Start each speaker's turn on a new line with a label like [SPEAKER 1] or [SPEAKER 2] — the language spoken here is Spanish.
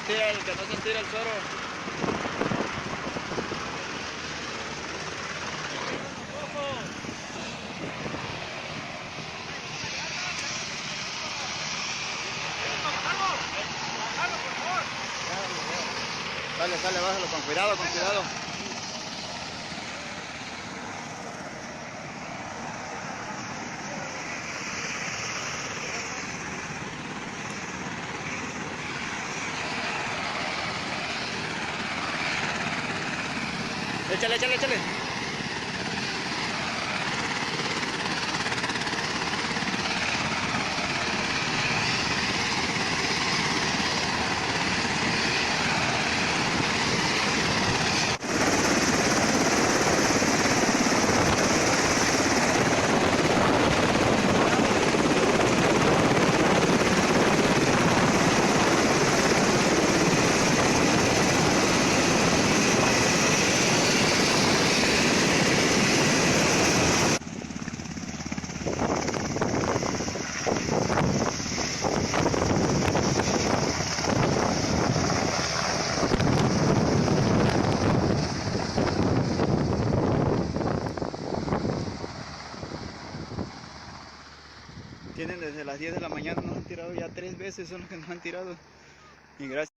[SPEAKER 1] que no se estira el suero. Sale, sale, bájalo con cuidado, con cuidado. Échale, échale, échale. Tienen desde las 10 de la mañana, nos han tirado ya 3 veces, son los que nos han tirado. Y gracias.